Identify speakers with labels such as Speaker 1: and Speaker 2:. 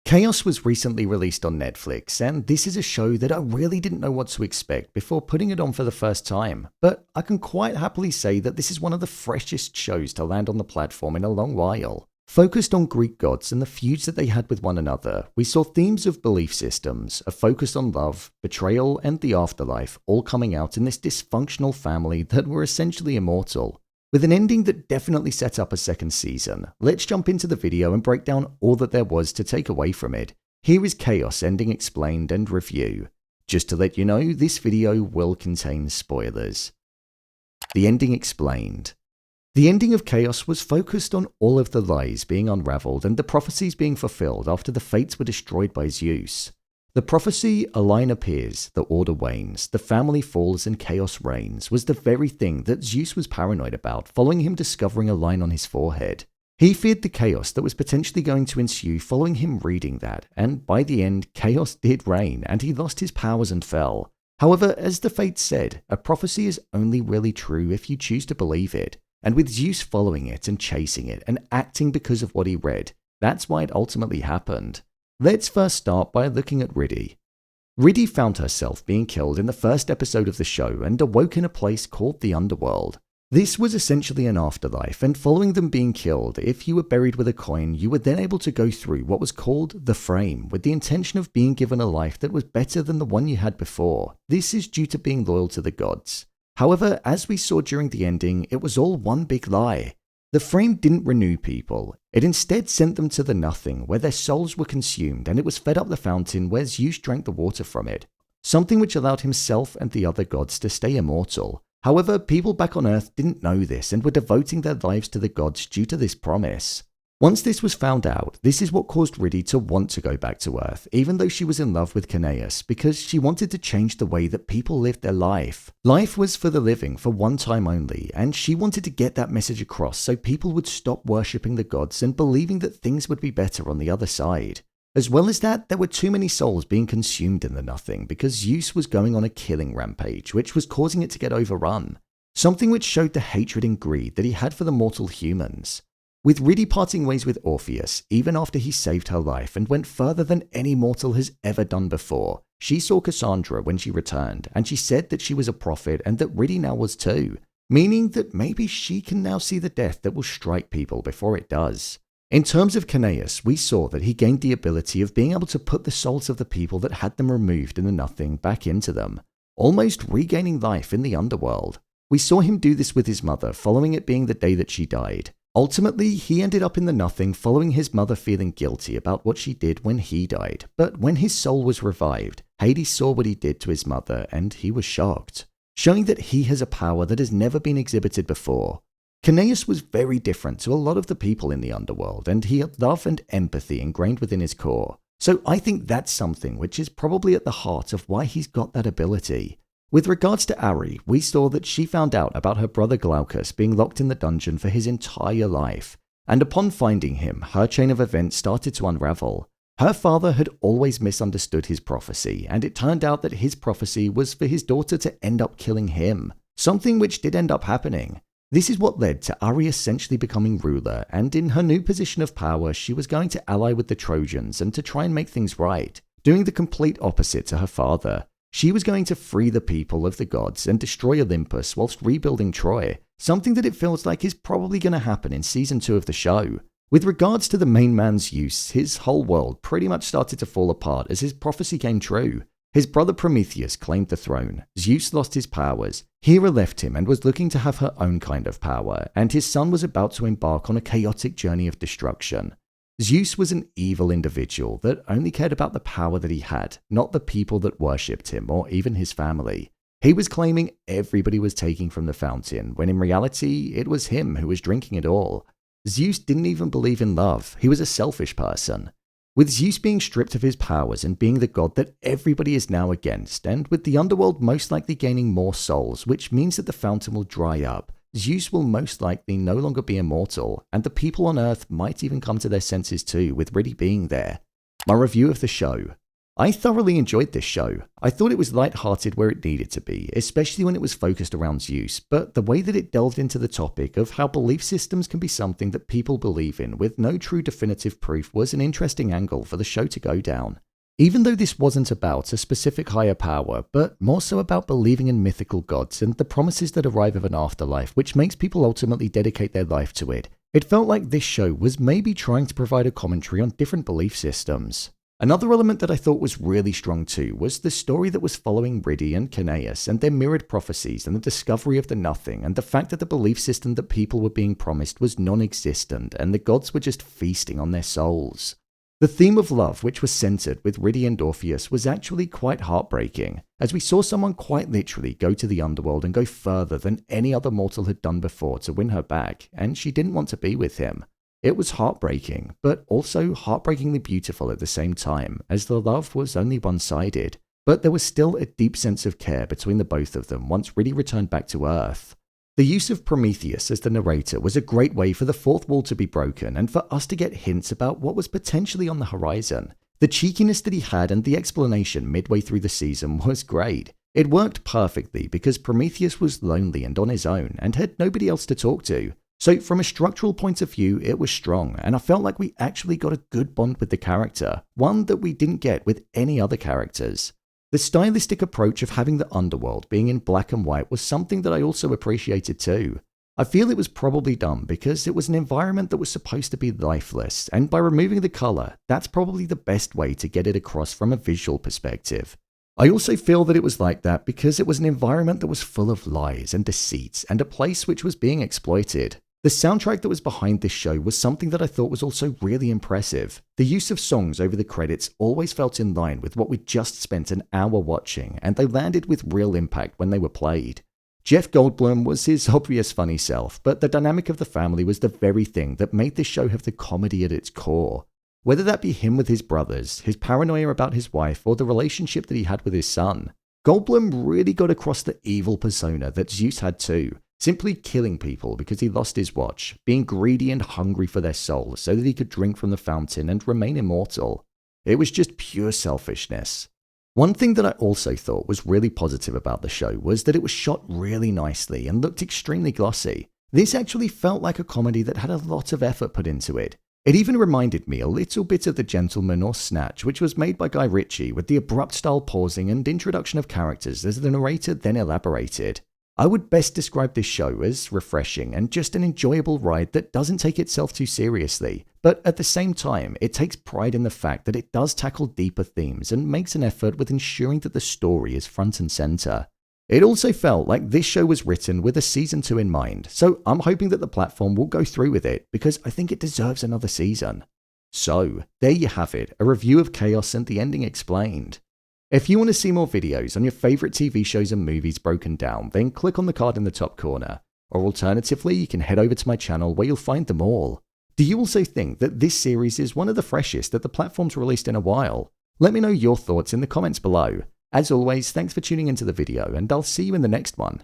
Speaker 1: Kaos was recently released on Netflix, and this is a show that I really didn't know what to expect before putting it on for the first time, but I can quite happily say that this is one of the freshest shows to land on the platform in a long while. Focused on Greek gods and the feuds that they had with one another, we saw themes of belief systems, a focus on love, betrayal, and the afterlife all coming out in this dysfunctional family that were essentially immortal. With an ending that definitely set up a second season, let's jump into the video and break down all that there was to take away from it. Here is Kaos ending explained and review. Just to let you know, this video will contain spoilers. The ending explained. The ending of Kaos was focused on all of the lies being unraveled and the prophecies being fulfilled after the fates were destroyed by Zeus. The prophecy, a line appears, the order wanes, the family falls and chaos reigns, was the very thing that Zeus was paranoid about following him discovering a line on his forehead. He feared the chaos that was potentially going to ensue following him reading that, and by the end, chaos did reign and he lost his powers and fell. However, as the fates said, a prophecy is only really true if you choose to believe it, and with Zeus following it and chasing it and acting because of what he read, that's why it ultimately happened. Let's first start by looking at Riddy. Riddy found herself being killed in the first episode of the show and awoke in a place called the Underworld. This was essentially an afterlife, and following them being killed, if you were buried with a coin, you were then able to go through what was called the Frame, with the intention of being given a life that was better than the one you had before. This is due to being loyal to the gods. However, as we saw during the ending, it was all one big lie. The Frame didn't renew people. It instead sent them to the nothing, where their souls were consumed, and it was fed up the fountain where Zeus drank the water from it, something which allowed himself and the other gods to stay immortal. However, people back on Earth didn't know this and were devoting their lives to the gods due to this promise. Once this was found out, this is what caused Riddy to want to go back to Earth, even though she was in love with Caneus, because she wanted to change the way that people lived their life. Life was for the living for one time only, and she wanted to get that message across so people would stop worshipping the gods and believing that things would be better on the other side. As well as that, there were too many souls being consumed in the nothing because Zeus was going on a killing rampage, which was causing it to get overrun. Something which showed the hatred and greed that he had for the mortal humans. With Riddy parting ways with Orpheus, even after he saved her life and went further than any mortal has ever done before, she saw Cassandra when she returned, and she said that she was a prophet and that Riddy now was too, meaning that maybe she can now see the death that will strike people before it does. In terms of Caneus, we saw that he gained the ability of being able to put the souls of the people that had them removed in the nothing back into them, almost regaining life in the underworld. We saw him do this with his mother, following it being the day that she died. Ultimately, he ended up in the nothing following his mother feeling guilty about what she did when he died, but when his soul was revived, Hades saw what he did to his mother and he was shocked, showing that he has a power that has never been exhibited before. Caneus was very different to a lot of the people in the underworld, and he had love and empathy ingrained within his core, so I think that's something which is probably at the heart of why he's got that ability. With regards to Ari, we saw that she found out about her brother Glaucus being locked in the dungeon for his entire life, and upon finding him, her chain of events started to unravel. Her father had always misunderstood his prophecy, and it turned out that his prophecy was for his daughter to end up killing him, something which did end up happening. This is what led to Ari essentially becoming ruler, and in her new position of power, she was going to ally with the Trojans and to try and make things right, doing the complete opposite to her father. She was going to free the people of the gods and destroy Olympus whilst rebuilding Troy, something that it feels like is probably going to happen in season 2 of the show. With regards to the main man Zeus, his whole world pretty much started to fall apart as his prophecy came true. His brother Prometheus claimed the throne, Zeus lost his powers, Hera left him and was looking to have her own kind of power, and his son was about to embark on a chaotic journey of destruction. Zeus was an evil individual that only cared about the power that he had, not the people that worshipped him or even his family. He was claiming everybody was taking from the fountain, when in reality it was him who was drinking it all. Zeus didn't even believe in love, he was a selfish person. With Zeus being stripped of his powers and being the god that everybody is now against, and with the underworld most likely gaining more souls, which means that the fountain will dry up, Zeus will most likely no longer be immortal, and the people on Earth might even come to their senses too, with Riddy being there. My review of the show. I thoroughly enjoyed this show. I thought it was light-hearted where it needed to be, especially when it was focused around Zeus, but the way that it delved into the topic of how belief systems can be something that people believe in with no true definitive proof was an interesting angle for the show to go down. Even though this wasn't about a specific higher power, but more so about believing in mythical gods and the promises that arrive of an afterlife, which makes people ultimately dedicate their life to it, it felt like this show was maybe trying to provide a commentary on different belief systems. Another element that I thought was really strong too was the story that was following Riddy and Caneus and their mirrored prophecies and the discovery of the nothing and the fact that the belief system that people were being promised was non-existent and the gods were just feasting on their souls. The theme of love, which was centered with Riddy and Orpheus, was actually quite heartbreaking, as we saw someone quite literally go to the underworld and go further than any other mortal had done before to win her back, and she didn't want to be with him. It was heartbreaking, but also heartbreakingly beautiful at the same time, as the love was only one-sided. But there was still a deep sense of care between the both of them once Riddy returned back to Earth. The use of Prometheus as the narrator was a great way for the fourth wall to be broken and for us to get hints about what was potentially on the horizon. The cheekiness that he had and the explanation midway through the season was great. It worked perfectly because Prometheus was lonely and on his own and had nobody else to talk to. So from a structural point of view, it was strong, and I felt like we actually got a good bond with the character, one that we didn't get with any other characters. The stylistic approach of having the underworld being in black and white was something that I also appreciated too. I feel it was probably done because it was an environment that was supposed to be lifeless, and by removing the colour, that's probably the best way to get it across from a visual perspective. I also feel that it was like that because it was an environment that was full of lies and deceits and a place which was being exploited. The soundtrack that was behind this show was something that I thought was also really impressive. The use of songs over the credits always felt in line with what we'd just spent an hour watching, and they landed with real impact when they were played. Jeff Goldblum was his obvious funny self, but the dynamic of the family was the very thing that made this show have the comedy at its core. Whether that be him with his brothers, his paranoia about his wife, or the relationship that he had with his son, Goldblum really got across the evil persona that Zeus had too. Simply killing people because he lost his watch, being greedy and hungry for their souls so that he could drink from the fountain and remain immortal. It was just pure selfishness. One thing that I also thought was really positive about the show was that it was shot really nicely and looked extremely glossy. This actually felt like a comedy that had a lot of effort put into it. It even reminded me a little bit of The Gentleman or Snatch, which was made by Guy Ritchie with the abrupt style pausing and introduction of characters as the narrator then elaborated. I would best describe this show as refreshing and just an enjoyable ride that doesn't take itself too seriously, but at the same time, it takes pride in the fact that it does tackle deeper themes and makes an effort with ensuring that the story is front and center. It also felt like this show was written with a season 2 in mind, so I'm hoping that the platform will go through with it because I think it deserves another season. So, there you have it, a review of Kaos and the ending explained. If you want to see more videos on your favourite TV shows and movies broken down, then click on the card in the top corner. Or alternatively, you can head over to my channel where you'll find them all. Do you also think that this series is one of the freshest that the platform's released in a while? Let me know your thoughts in the comments below. As always, thanks for tuning into the video, and I'll see you in the next one.